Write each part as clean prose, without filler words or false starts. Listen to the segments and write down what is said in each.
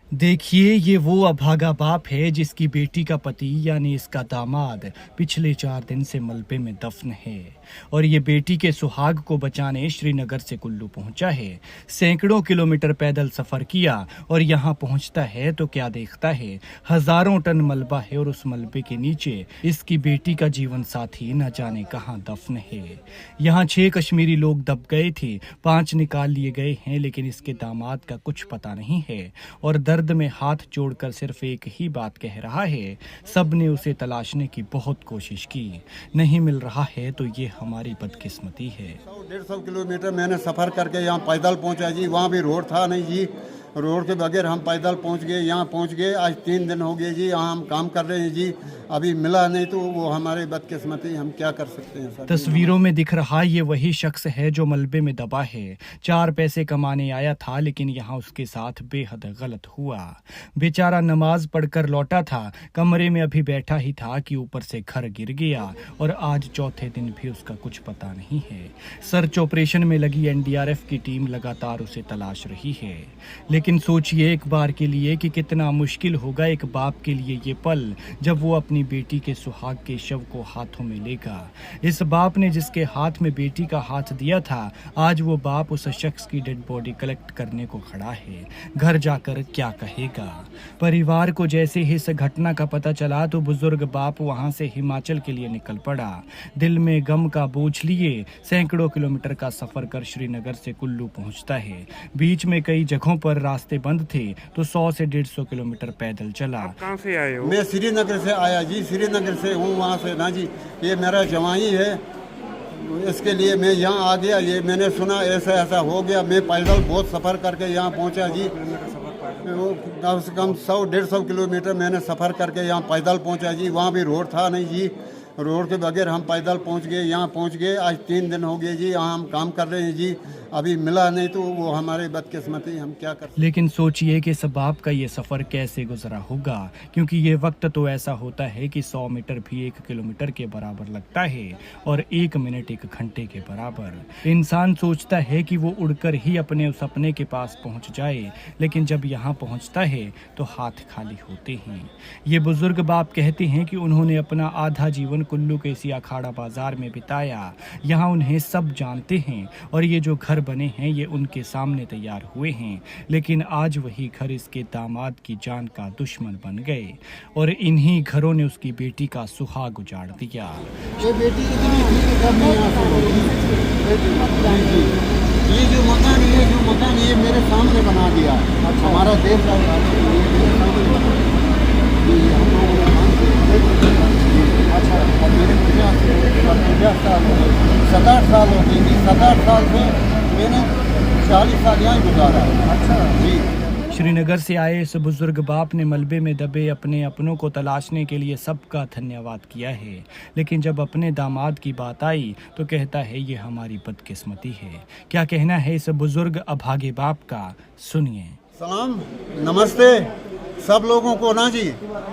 देखिए, ये वो अभागा बाप है जिसकी बेटी का पति यानी इसका दामाद पिछले 4 दिन से मलबे में दफन है। और ये बेटी के सुहाग को बचाने श्रीनगर से कुल्लू पहुंचा है। सैकड़ों किलोमीटर पैदल सफर किया और यहाँ पहुंचता है तो क्या देखता है, हजारों टन मलबा है और उस मलबे के नीचे इसकी बेटी का जीवन साथी न जाने कहाँ दफन है। यहाँ 6 कश्मीरी लोग दब गए थे, 5 निकाल लिए गए हैं, लेकिन इसके दामाद का कुछ पता नहीं है और दर्द में हाथ जोड़कर सिर्फ एक ही बात कह रहा है। सबने उसे तलाशने की बहुत कोशिश की, नहीं मिल रहा है तो ये हमारी बदकिस्मती है। 100-150 किलोमीटर मैंने सफ़र करके यहाँ पैदल पहुँचा जी। वहाँ भी रोड था नहीं जी, रोड के बगैर हम पैदल पहुँच गए, यहाँ पहुँच गए। आज 3 दिन हो गए जी, यहाँ हम काम कर रहे हैं जी, अभी मिला नहीं तो वो हमारे बदकिस्मती, हम क्या कर सकते हैं सर। तस्वीरों में दिख रहा ये वही शख्स है जो मलबे में दबा है। 4 पैसे कमाने आया था, लेकिन यहाँ उसके साथ बेहद गलत हुआ। बेचारा नमाज पढ़कर लौटा था, कमरे में अभी बैठा ही था कि ऊपर से घर गिर गया और आज चौथे दिन भी उसका कुछ पता नहीं है। सर्च ऑपरेशन में लगी एनडीआरएफ की टीम लगातार उसे तलाश रही है। लेकिन सोचिए एक बार के लिए कि कितना मुश्किल होगा एक बाप के लिए ये पल जब वो अपनी बेटी के सुहाग के शव को हाथों में लेगा। इस बाप ने जिसके हाथ में बेटी का हाथ दिया था, आज वो बाप उस शख्स की डेड बॉडी कलेक्ट करने को खड़ा है। घर जाकर क्या कहेगा। परिवार को जैसे ही इस घटना का पता चला तो बुजुर्ग बाप वहां से हिमाचल के लिए निकल पड़ा। दिल में गम का बोझ लिए सैकड़ों किलोमीटर का सफर कर श्रीनगर से कुल्लू पहुंचता है। बीच में कई जगहों पर रास्ते बंद थे तो 100 से 150 किलोमीटर पैदल चला। कहाँ से आए हो? मैं श्रीनगर से आया जी, श्रीनगर से हूँ, वहाँ से ना जी। ये मेरा जवाई है, इसके लिए मैं यहाँ आ गया। ये मैंने सुना ऐसा ऐसा हो गया, मैं पैदल बहुत सफ़र करके यहाँ पहुँचा जी। कम से कम 100-150 किलोमीटर मैंने सफ़र करके यहाँ पैदल पहुँचा जी। वहाँ भी रोड था नहीं जी, रोड के बगैर हम पैदल पहुँच गए, यहाँ पहुँच गए। आज 3 दिन हो गए जी, यहाँ हम काम कर रहे हैं जी, अभी मिला नहीं तो वो हमारे बदकिस्मती, हम क्या कर। लेकिन सोचिए कि इस बाप का ये सफ़र कैसे गुजरा होगा, क्योंकि ये वक्त तो ऐसा होता है कि 100 मीटर भी 1 किलोमीटर के बराबर लगता है और 1 मिनट 1 घंटे के बराबर। इंसान सोचता है कि वो उड़कर ही अपने उस सपने के पास पहुंच जाए, लेकिन जब यहाँ पहुंचता है तो हाथ खाली होते हैं। ये बुजुर्ग बाप कहते हैं कि उन्होंने अपना आधा जीवन कुल्लू के इसी अखाड़ा बाजार में बिताया। यहाँ उन्हें सब जानते हैं और ये जो घर बने हैं ये उनके सामने तैयार हुए हैं, लेकिन आज वही घर इसके दामाद की जान का दुश्मन बन गए और इन्हीं घरों ने उसकी बेटी का सुहाग उजाड़ दिया। ये बेटी इतनी थी कि कब नहीं आ सकती। ये जो मकान ये मेरे सामने बना दिया। अच्छा। हमारा देश का मेरे सामने बना दिया। हम लोगों ने अच्छा, और मेरे 50 साल हो गए, 7-8 साल हो गए जी। 7-8 साल से मैंने 40 साल यहाँ गुजारा। अच्छा जी। श्रीनगर से आए इस बुजुर्ग बाप ने मलबे में दबे अपने अपनों को तलाशने के लिए सबका धन्यवाद किया है, लेकिन जब अपने दामाद की बात आई तो कहता है ये हमारी बदकिस्मती है। क्या कहना है इस बुजुर्ग अभागे बाप का, सुनिए। सलाम, नमस्ते सब लोगों को ना जी।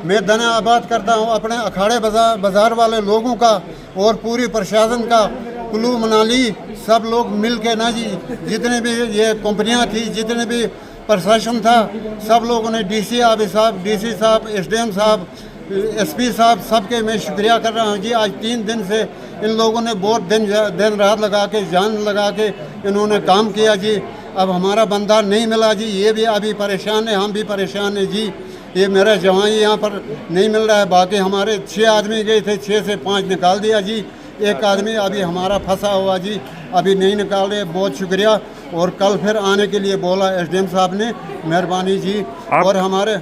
मैं धन्यवाद करता हूँ अपने अखाड़े बाजार वाले लोगों का और पूरी प्रशासन का, कुल्लू मनाली सब लोग मिल के ना जी, जितने भी ये कंपनियाँ थी, जितने भी प्रशासन था, सब लोगों ने डीसी साहब, एसडीएम साहब, एसपी साहब, सबके मैं शुक्रिया कर रहा हूँ जी। आज 3 दिन से इन लोगों ने बहुत दिन रात लगा के, जान लगा के इन्होंने काम किया जी। अब हमारा बंदा नहीं मिला जी, ये भी अभी परेशान है, हम भी परेशान हैं जी। ये मेरा जवाई यहाँ पर नहीं मिल रहा है। बाकी हमारे 6 आदमी गए थे, 6 से 5 निकाल दिया जी। एक आदमी अभी हमारा फंसा हुआ जी, अभी नहीं निकाल रहे। बहुत शुक्रिया, और कल फिर आने के लिए बोला एसडीएम साहब ने, मेहरबानी जी। और हमारे,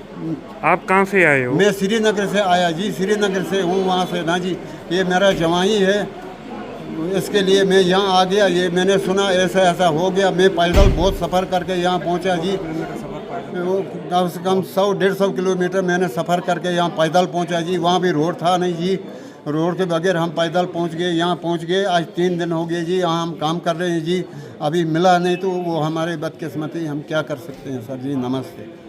आप कहाँ से आए हो? मैं श्रीनगर से आया जी, श्रीनगर से हूँ, वहाँ से ना जी। ये मेरा जवाई है, इसके लिए मैं यहाँ आ गया। ये मैंने सुना ऐसा ऐसा हो गया, मैं पैदल बहुत सफ़र करके यहाँ पहुँचा जी। कम से कम 100-150 किलोमीटर मैंने सफ़र करके यहाँ पैदल पहुँचा जी। वहाँ भी रोड था नहीं जी, रोड के बगैर हम पैदल पहुँच गए, यहाँ पहुँच गए। आज 3 दिन हो गए जी, यहाँ हम काम कर रहे हैं जी, अभी मिला नहीं तो वो हमारे बदकिस्मती, हम क्या कर सकते हैं सर जी। नमस्ते।